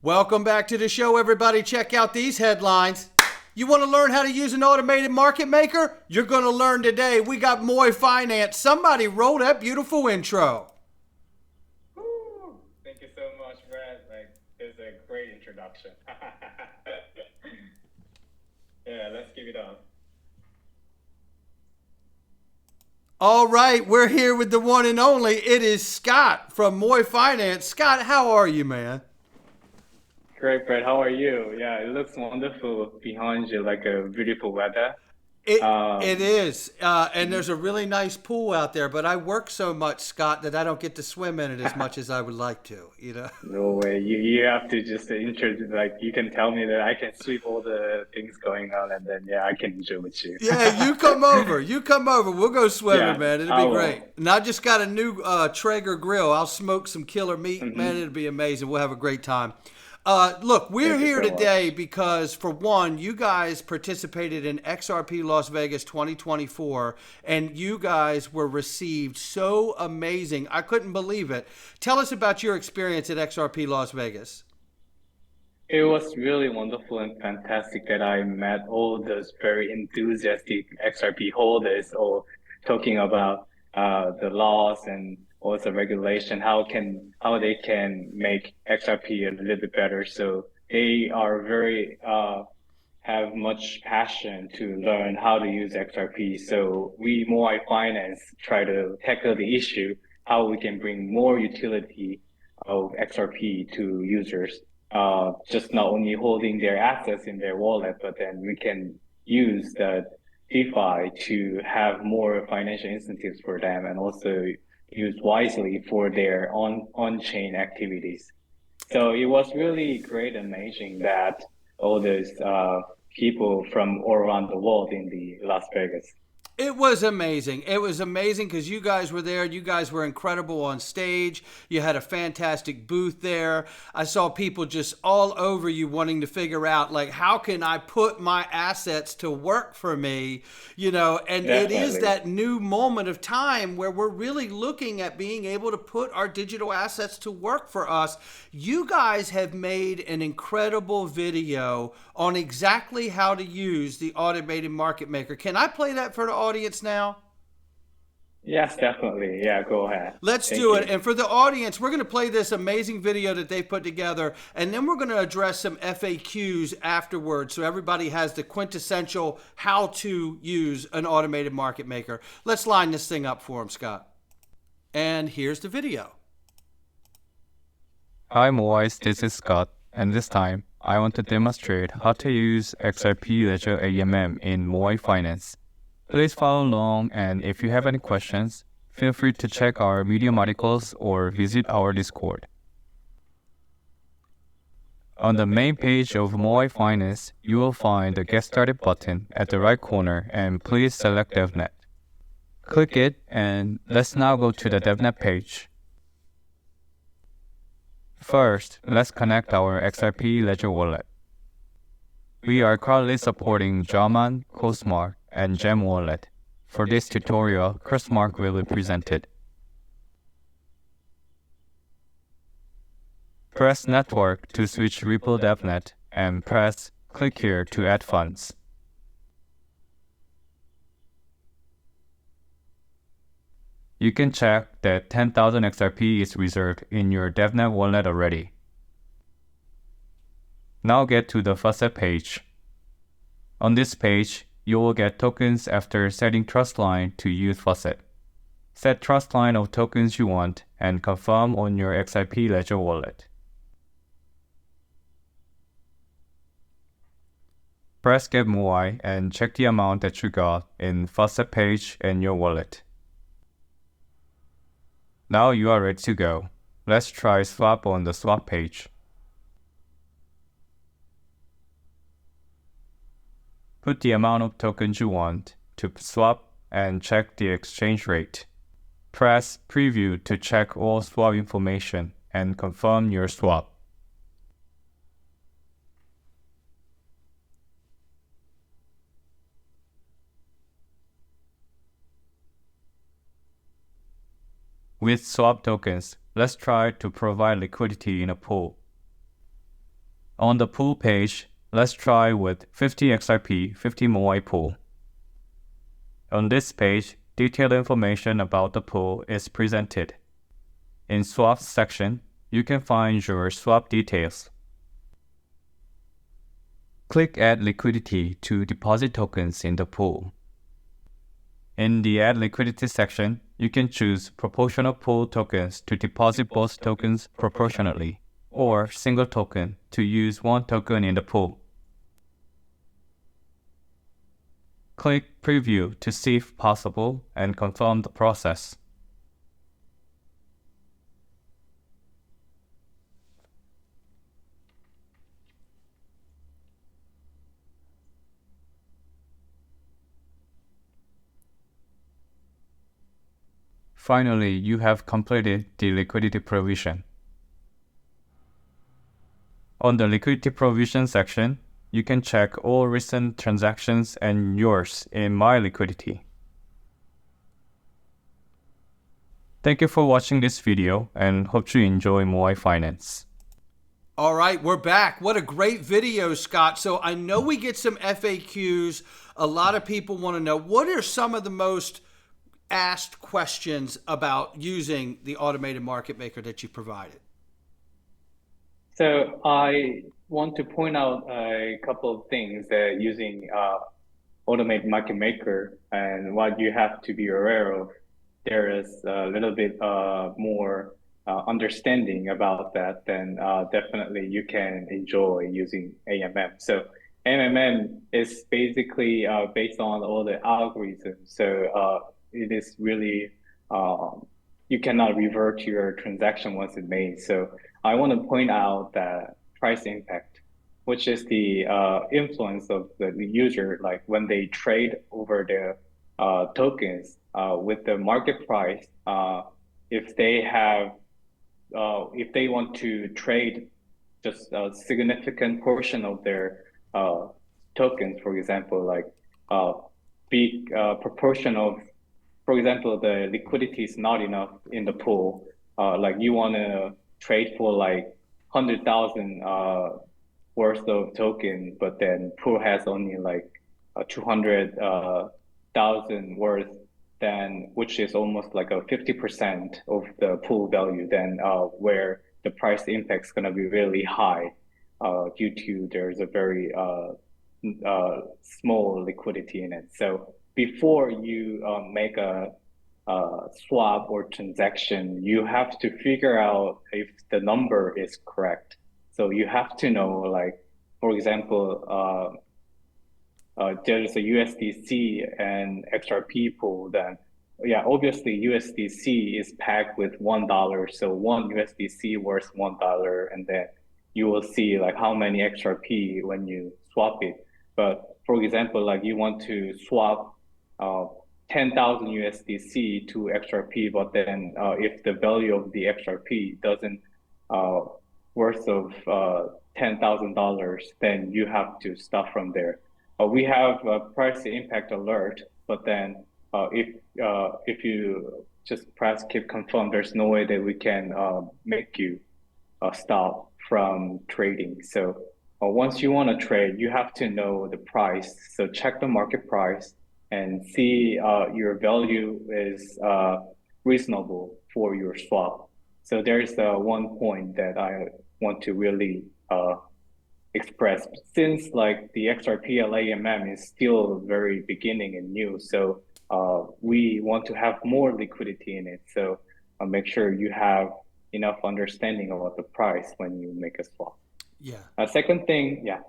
Welcome back to the show, everybody. Check out these headlines. You want to learn how to use an automated market maker? You're going to learn today. We got Moai Finance. Somebody roll that beautiful intro. Woo. Thank you so much, Brad. It's a great introduction. Yeah, let's give it on. All right, we're here with the one and only. It is Scott from Moai Finance. Scott, how are you, man? Great, Brad. How are you? Yeah, it looks wonderful behind you, like a beautiful weather. It is, and there's a really nice pool out there, but I work so much, Scott, that I don't get to swim in it as much as I would like to, you know? No way. You have to just introduce, you can tell me that I can sweep all the things going on, and then, yeah, I can enjoy with you. Yeah, you come over. You come over. We'll go swimming, Yeah, man. It'll I be will. great. And I just got a new Traeger grill. I'll smoke some killer meat, man. It'll be amazing. We'll have a great time. Look, we're Thank you here so today because, for one, you guys participated in XRP Las Vegas 2024, and you guys were received so amazing. I couldn't believe it. Tell us about your experience at XRP Las Vegas. It was really wonderful and fantastic that I met all those very enthusiastic XRP holders, all talking about the laws and also regulation, how they can make XRP a little bit better. So they are very have much passion to learn how to use XRP. So we, Moai Finance, try to tackle the issue how we can bring more utility of XRP to users. Just not only holding their assets in their wallet, but then we can use the DeFi to have more financial incentives for them and also use wisely for their on-chain activities. So it was really great and amazing that all those people from all around the world in the Las Vegas. It was amazing. It was amazing because you guys were there. You guys were incredible on stage. You had a fantastic booth there. I saw people just all over you wanting to figure out, like, how can I put my assets to work for me? You know, and Definitely. it is that new moment of time where we're really looking at being able to put our digital assets to work for us. You guys have made an incredible video on exactly how to use the automated market maker. Can I play that for the audience now? Yes, definitely. Yeah, go ahead. Let's Thank do it. you. And for the audience, we're going to play this amazing video that they put together, and then we're going to address some FAQs afterwards so everybody has the quintessential how to use an automated market maker. Let's line this thing up for them, Scott. And here's the video. Hi Moai, this is Scott, and this time I want to demonstrate how to use XRP-Ledger AMM in Moai Finance. Please follow along, and if you have any questions, feel free to check our Medium articles or visit our Discord. On the main page of Moai Finance, you will find the Get Started button at the right corner, and please select DevNet. Click it, and let's now go to the DevNet page. First, let's connect our XRP-Ledger wallet. We are currently supporting Jarman, Cosmart, and Gem Wallet. For this tutorial, Cosmart will be presented. Press Network to switch Ripple DevNet, and press Click here to add funds. You can check that 10,000 XRP is reserved in your DevNet wallet already. Now get to the faucet page. On this page, you will get tokens after setting trust line to use faucet. Set trust line of tokens you want and confirm on your XRP-Ledger wallet. Press Get Moai and check the amount that you got in faucet page and your wallet. Now you are ready to go. Let's try swap on the swap page. Put the amount of tokens you want to swap and check the exchange rate. Press Preview to check all swap information and confirm your swap. With swap tokens, let's try to provide liquidity in a pool. On the pool page, let's try with 50 XRP, 50 Moai pool. On this page, detailed information about the pool is presented. In swaps section, you can find your swap details. Click Add Liquidity to deposit tokens in the pool. In the Add Liquidity section, you can choose proportional pool tokens to deposit both tokens proportionately, or single token to use one token in the pool. Click Preview to see if possible and confirm the process. Finally, you have completed the liquidity provision. On the liquidity provision section, you can check all recent transactions and yours in My Liquidity. Thank you for watching this video and hope you enjoy Moai Finance. All right, we're back. What a great video, Scott. So I know we get some FAQs. A lot of people want to know, what are some of the most asked questions about using the automated market maker that you provided? So I want to point out a couple of things that using automated market maker and what you have to be aware of. There is a little bit more understanding about that, then definitely you can enjoy using AMM. So AMM is basically based on all the algorithms. So it is really, you cannot revert your transaction once it's made. So I want to point out that price impact, which is the influence of the user, like when they trade over their tokens with the market price. If they have, if they want to trade just a significant portion of their tokens, for example, like big proportion of, for example, the liquidity is not enough in the pool. Like you want to trade for like 100,000 worth of token, but then pool has only like 200,000 worth, then which is almost like a 50% of the pool value, then where the price impact is going to be really high due to there's a very small liquidity in it. So before you make a swap or transaction, you have to figure out if the number is correct. So you have to know, like, for example, there's a USDC and XRP pool, then yeah, obviously USDC is pegged with $1. So one USDC worth $1, and then you will see like how many XRP when you swap it. But for example, like you want to swap 10,000 USDC to XRP, but then if the value of the XRP doesn't worth of $10,000, then you have to start from there. We have a price impact alert, but then if you just press keep confirm, there's no way that we can make you stop from trading. So once you want to trade, you have to know the price. So check the market price and see your value is reasonable for your swap. So there's one point that I want to really express. Since like the XRP AMM is still very beginning and new, so we want to have more liquidity in it. So make sure you have enough understanding about the price when you make a swap. Yeah. Second thing, yeah.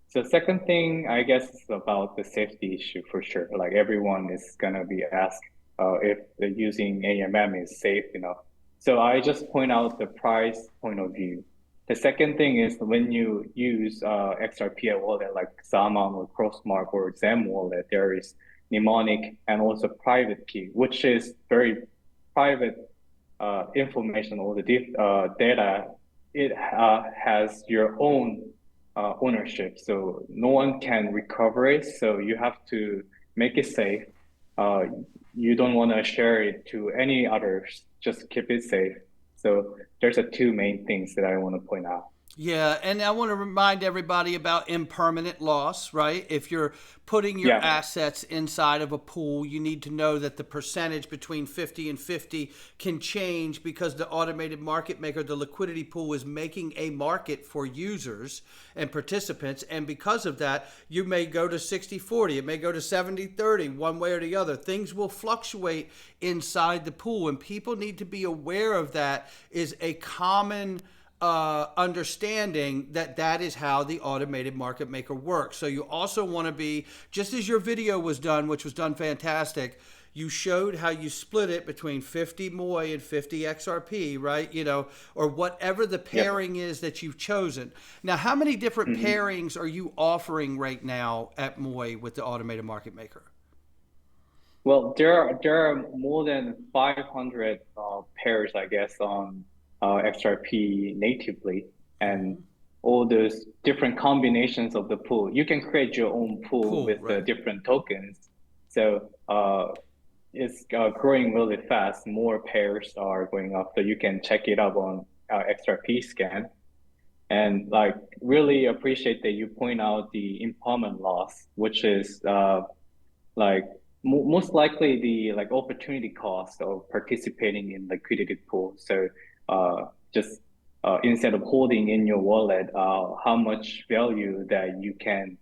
So second thing, I guess, is about the safety issue for sure. Like everyone is gonna be asked if the using AMM is safe enough. So I just point out the price point of view. The second thing is when you use XRP wallet like Zaman or Crossmark or Zem wallet, there is mnemonic and also private key, which is very private information or the data. It has your own ownership, so no one can recover it. So you have to make it safe. You don't want to share it to any others. Just keep it safe. So there's the two main things that I want to point out. Yeah, and I want to remind everybody about impermanent loss, right? If you're putting your Yeah. assets inside of a pool, you need to know that the percentage between 50 and 50 can change because the automated market maker, the liquidity pool, is making a market for users and participants. And because of that, you may go to 60-40, it may go to 70-30, one way or the other. Things will fluctuate inside the pool, and people need to be aware of that. Is a common understanding that that is how the automated market maker works. So you also want to be, just as your video was done, which was done fantastic, you showed how you split it between 50 Moai and 50 XRP, right? You know, or whatever the pairing is that you've chosen. Now, how many different pairings are you offering right now at Moai with the automated market maker? Well, there are more than 500 pairs, I guess, on XRP natively, and all those different combinations of the pool. You can create your own pool Pool, with the right? different tokens. So it's growing really fast. More pairs are going up, so you can check it out on XRP scan. And like really appreciate that you point out the impermanent loss, which is like most likely the like opportunity cost of participating in liquidity pool. So just instead of holding in your wallet, how much value that you can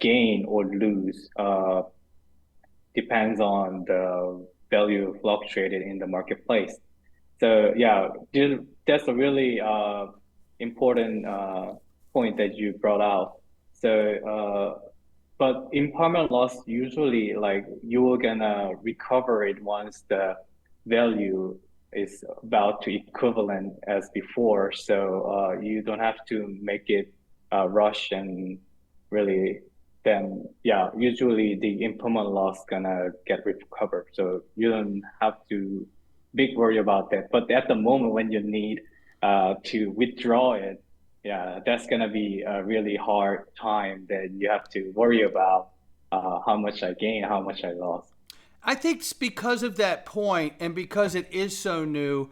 gain or lose depends on the value fluctuated in the marketplace. So yeah, that's a really important point that you brought out. So but impermanent loss, usually like you're gonna recover it once the value is about to equivalent as before. So you don't have to make it rush and really then yeah, usually the impermanent loss gonna get recovered. So you don't have to big worry about that. But at the moment when you need to withdraw it, yeah, that's gonna be a really hard time that you have to worry about how much I gain, how much I lost. I think it's because of that point and because it is so new.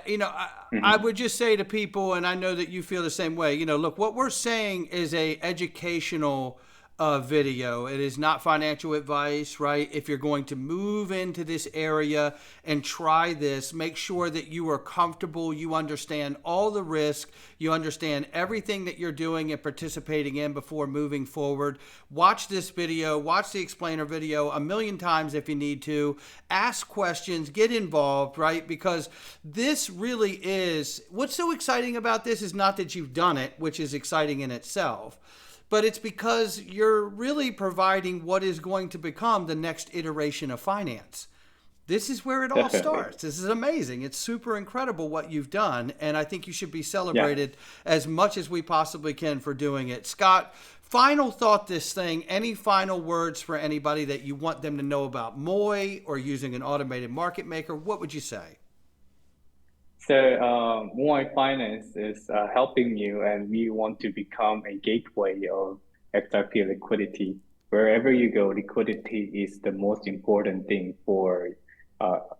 You know, I Hmm. would just say to people, and I know that you feel the same way. You know, look, what we're saying is a educational video. It is not financial advice, right? If you're going to move into this area and try this, make sure that you are comfortable. You understand all the risk. You understand everything that you're doing and participating in before moving forward. Watch this video. Watch the explainer video a million times if you need to. Ask questions. Get involved, right? Because this really is what's so exciting about this is not that you've done it, which is exciting in itself, but it's because you're really providing what is going to become the next iteration of finance. This is where it all Definitely. starts. This is amazing. It's super incredible what you've done. And I think you should be Yeah. celebrated as much as we possibly can for doing it. Scott, final thought this thing. Any final words for anybody that you want them to know about Moai or using an automated market maker? What would you say? So Moai Finance is helping you, and we want to become a gateway of XRP liquidity. Wherever you go, liquidity is the most important thing for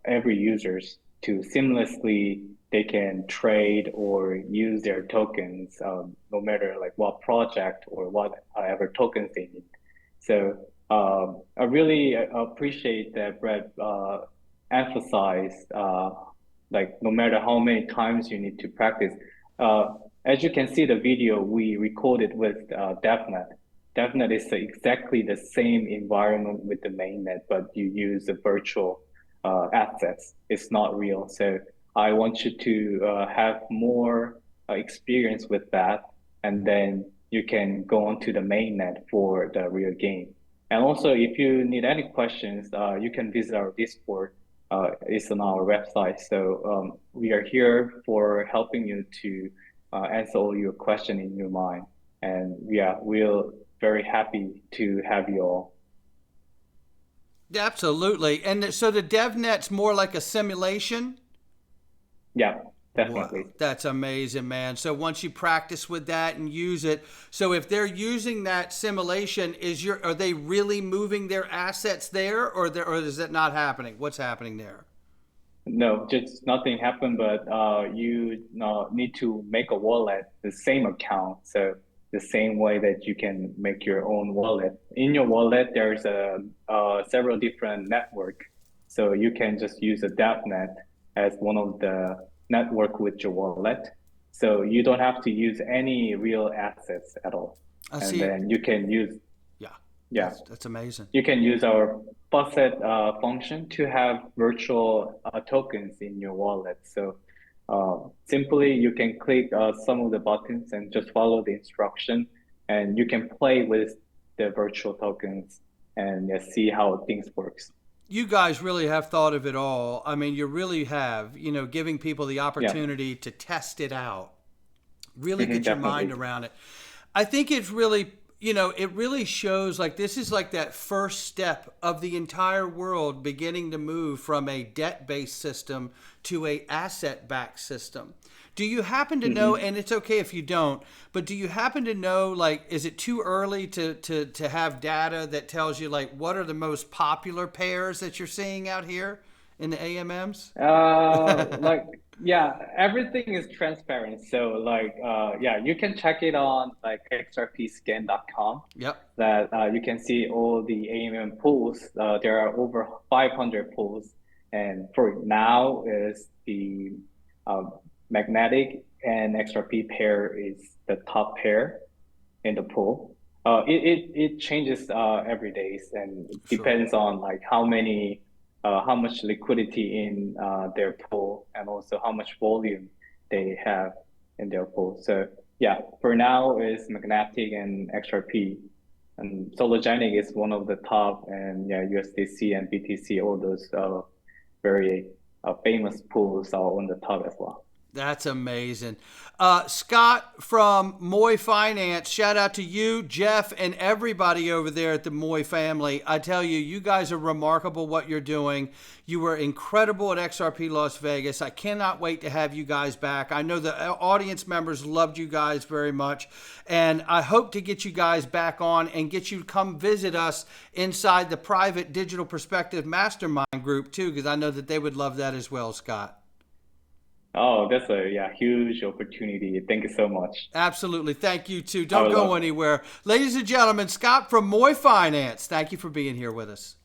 every users to seamlessly they can trade or use their tokens, no matter like what project or whatever tokens they need. So I really appreciate that Brett emphasized like no matter how many times you need to practice. Uh, as you can see the video we recorded with DevNet. DevNet is exactly the same environment with the mainnet, but you use the virtual assets. It's not real. So I want you to have more experience with that, and then you can go on to the mainnet for the real game. And also, if you need any questions, you can visit our Discord. It's on our website. So we are here for helping you to answer all your question in your mind. And yeah, we're very happy to have you all. Absolutely. And so the DevNet's more like a simulation. Yeah, Wow, definitely. that's amazing, man. So once you practice with that and use it, so if they're using that simulation, are they really moving their assets there, or is that not happening? What's happening there? No, just nothing happened, but you need to make a wallet, the same account. So the same way that you can make your own wallet. In your wallet, there's several different network. So you can just use a DAppNet as one of the network with your wallet. So you don't have to use any real assets at all. I And see. then you can use, Yeah, yeah, that's amazing. you can use our faucet function to have virtual tokens in your wallet. So simply you can click some of the buttons and just follow the instruction, and you can play with the virtual tokens and see how things works. You guys really have thought of it all. I mean, you really have, giving people the Yeah, opportunity to test it out, really get your mind definitely. around it. I think it's really, it really shows like this is like that first step of the entire world beginning to move from a debt-based system to a asset-backed system. Do you happen to know, and it's okay if you don't, but do you happen to know, like, is it too early to have data that tells you, like, what are the most popular pairs that you're seeing out here in the AMMs? Like, yeah, everything is transparent. So like, yeah, you can check it on like xrpscan.com Yep. that you can see all the AMM pools. There are over 500 pools. And for now is the um, magnetic and XRP pair is the top pair in the pool. It changes every day and it Sure. depends on like how much liquidity in their pool and also how much volume they have in their pool. So yeah, for now is magnetic and XRP. And Sologenic is one of the top, and yeah, USDC and BTC, all those very famous pools are on the top as well. That's amazing. Scott from Moai Finance, shout out to you, Jeff, and everybody over there at the Moai family. I tell you, you guys are remarkable what you're doing. You were incredible at XRP Las Vegas. I cannot wait to have you guys back. I know the audience members loved you guys very much, and I hope to get you guys back on and get you to come visit us inside the private Digital Perspective Mastermind group too, because I know that they would love that as well, Scott. Oh, that's a yeah, huge opportunity. Thank you so much. Absolutely. Thank you too. I Don't would go love. anywhere. Ladies and gentlemen, Scott from Moai Finance, thank you for being here with us.